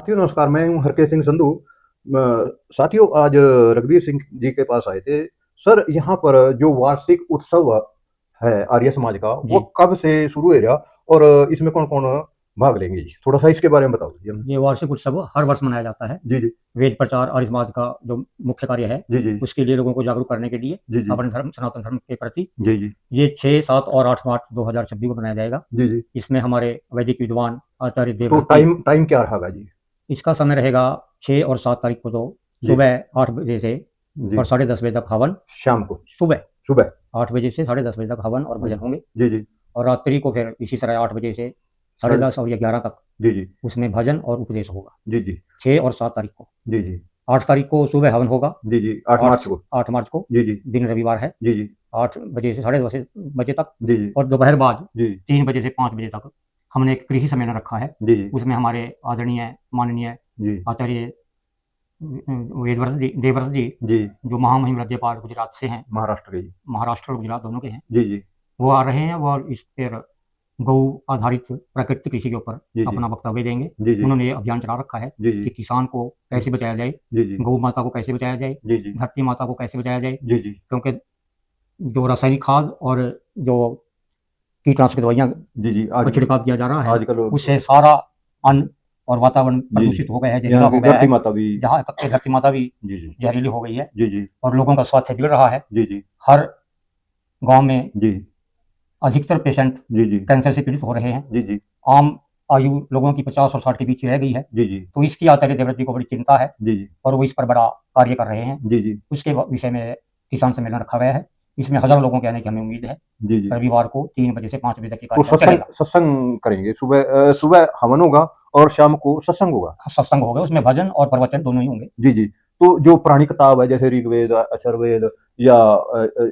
साथियों नमस्कार, मैं हूँ हरकेश सिंह संधू। साथियों आज रघुवीर सिंह जी के पास आए थे। सर यहाँ पर जो वार्षिक उत्सव है आर्य समाज का वो जी, कब से शुरू हो रहा और इसमें कौन-कौन भाग लेंगे जी? थोड़ा-सा इसके बारे में बता दीजिए हमें। ये वार्षिक उत्सव हर वर्ष मनाया जाता है। जी, जी। वेद प्रचार आर्य समाज का जो मुख्य कार्य है, जी, जी। उसके लिए लोगों को जागरूक करने के लिए जी, जी। अपने धर्म सनातन धर्म के प्रति जी, जी। ये 6, 7 और 8 मार्च 2026 को मनाया जाएगा। जी, जी। इसमें हमारे वैदिक विद्वान आचार्य तो देवव्रत जी, टाइम टाइम क्या रहेगा जी? इसका समय रहेगा 6 और 7 तारीख को तो जी, सुबह 8 बजे से जी। और साढ़े 10 बजे तक हवन, शाम को, सुबह सुबह। 8 बजे से साढ़े 10 बजे तक हवन और जी। भजन होंगे जी, जी। और रात्रि को फिर इसी तरह 8 बजे से साढ़े साढ़े 10 और या 11 तक जी, जी। उसमें भजन और उपदेश होगा। जी, जी। 6 और 7 तारीख को। जी, जी। 8 तारीख को सुबह हवन होगा। जी, जी। 8 8 मार्च को। 8 मार्च को, जी, जी। दिन रविवार है। जी, जी। 8 बजे से साढ़े 10 बजे तक जी, जी। और दोपहर बाद जी। 3 बजे से 5 बजे तक हमने एक कृषि सम्मेलन रखा है। जी, जी। उसमें हमारे आदरणीय, माननीय जी। आचार्य वेदव्रत जी, देवव्रत जी, जी। जो महामहिम राज्यपाल गुजरात से हैं, महाराष्ट्र के जी। महाराष्ट्र और गुजरात दोनों के हैं, जी, जी। वो आ रहे हैं और इस पर गौ आधारित प्राकृतिक कृषि के ऊपर जी, जी। अपना वक्तव्य देंगे। जी, जी। उन्होंने ये अभियान चला रखा है जी, जी। कि किसान को कैसे बचाया जाए, जी, जी। गौ माता को कैसे बचाया जाए, जी, जी। धरती माता को कैसे बचाया जाए, जी, जी। क्योंकि जो रासायनिक खाद और जो कीटनाशक दवाइयाँ जी, जी। का छिड़काव किया जा रहा है, आजकल उससे सारा अन्न और वातावरण जी, प्रदूषित हो गया है, जहरीला यहाँ हो की गया धरती है। माता भी जहाँ तक कि धरती माता भी जी, जी। जहरीली हो गई है जी, जी। और लोगों का स्वास्थ्य बिगड़ रहा है। जी, जी। हर गाँव में जी। अधिकतर पेशेंट जी, जी। कैंसर से पीड़ित हो रहे हैं। जी, जी। आम आयु लोगों की 50 और 60 के बीच रह गई है। जी, जी। तो इसकी आचार्य देवव्रत जी को बड़ी चिंता है जी, जी। और वो इस पर बड़ा कार्य कर रहे हैं। जी, जी। उसके विषय में किसान सम्मेलन रखा गया है। इसमें हज़ारों लोगों के आने की हमें उम्मीद है। जी, जी। रविवार को 3 बजे से 5 बजे तक ये तो कार्यक्रम सत्संग चलेगा। सत्संग करेंगे। सुबह हवन होगा और शाम को सत्संग होगा। सत्संग होगा, उसमें भजन और प्रवचन दोनों ही होंगे। जी, जी। तो जो पुरानी किताब है जैसे ऋग्वेद, अथर्ववेद या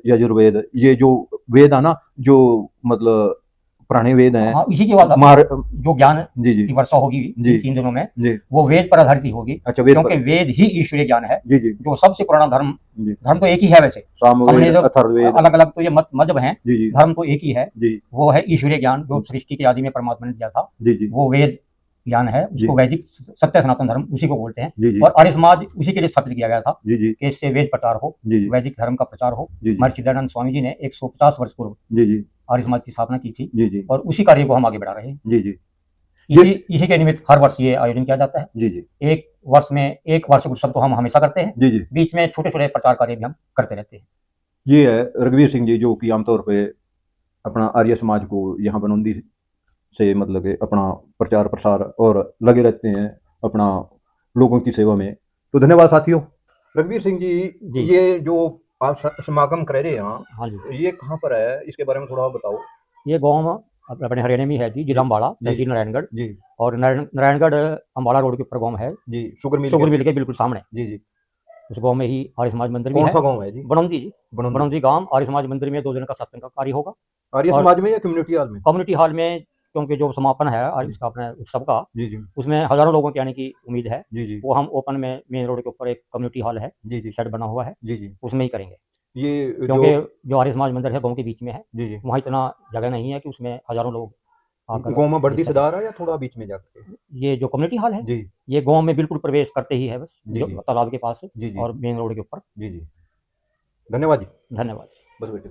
यजुर्वेद ये जो वेद है ना, जो मतलब पुराने वेद हैं हाँ, इसी की बात मार जो ज्ञान जी, जी। की वर्षा होगी जी। इन 3 दिनों में, जी। वो वेद पर आधारित ही होगी, अच्छा वेद क्योंकि पर वेद ही ईश्वरीय ज्ञान है, जी, जी। जो सबसे पुराना धर्म जी। धर्म तो एक ही है वैसे। सामवेद, हमने जो अथर्ववेद अलग-अलग तो ये मज़हब हैं, जी, जी। धर्म तो एक ही है। जी। वो है ईश्वरीय ज्ञान जो सृष्टि के आदि में परमात्मा ने दिया था। जी, जी। वो वेद ज्ञान है, जी। उसको वैदिक सत्य सनातन धर्म उसी को बोलते हैं जी, जी। और आर्य समाज उसी के लिए स्थापित किया गया था जी, जी। कि इससे वेद प्रचार हो, जी, जी। वैदिक धर्म का प्रचार हो। जी, जी। महर्षि दयानंद स्वामी जी ने 150 वर्ष पूर्व जी, जी। आर्य समाज की स्थापना की थी जी, जी। और उसी कार्य को हम आगे बढ़ा रहे हैं। जी, जी। इसी ये इसी के निमित्त हर वर्ष ये आयोजन किया जाता है। जी, जी। एक वर्ष में एक वार्षिक उत्सव तो हम हमेशा करते हैं, जी, जी। बीच में छोटे-छोटे प्रचार कार्य भी हम करते रहते हैं। ये है रघुवीर सिंह जी जो कि आमतौर पे अपना आर्य समाज को यहाँ बनौंदी से मतलब कि अपना प्रचार प्रसार और लगे रहते हैं अपना लोगों की सेवा में। तो धन्यवाद साथियों। रघुवीर सिंह जी जी। ये जो आप समागम कर रहे हैं यहाँ, हाँ जी। ये कहाँ पर है? इसके बारे में थोड़ा बताओ। ये गाँव अपने हरियाणा में है जी, जिला जी, अम्बाड़ा, जी, तहसील नारायणगढ़ जी, और नारायणगढ़ अम्बाड़ा रोड के ऊपर गाँव है, जी, शुगर मिल शुगर के मिल के बिल्कुल सामने। जी, जी। उस गाँव में ही आर्य समाज मंदिर भी कौन है। सा गाँव है जी? बनौंदी जी, बनौंदी। बनौंदी गाँव आर्य समाज मंदिर में 2 दिन का सत्संग का कार्य होगा आर्य और समाज में या कम्युनिटी हॉल में? कम्युनिटी हॉल में, क्योंकि जो समापन है जी, इसका अपने उत्सव का, जी, जी, उसमें हज़ारों लोगों के आने की उम्मीद है। जी, जी, वो हम ओपन में मेन रोड के ऊपर एक कम्युनिटी हॉल है, जी, जी, शेड बना हुआ है, जी, जी। उसमें ही करेंगे। ये जो क्योंकि जो आर्य समाज मंदिर है गाँव के बीच में है, जी, जी। वहाँ इतना जगह नहीं है कि उसमें हज़ारों लोग आकर गाँव में देख बढ़ती सकें। सदार है या थोड़ा बीच में जाकर के? ये जो कम्युनिटी हॉल है, जी, ये गाँव में बिल्कुल प्रवेश करते ही है बस, जी, जो जी, तालाब के पास जी, जी, और मेन रोड के ऊपर। जी, जी। धन्यवाद जी। धन्यवाद। बस बेटे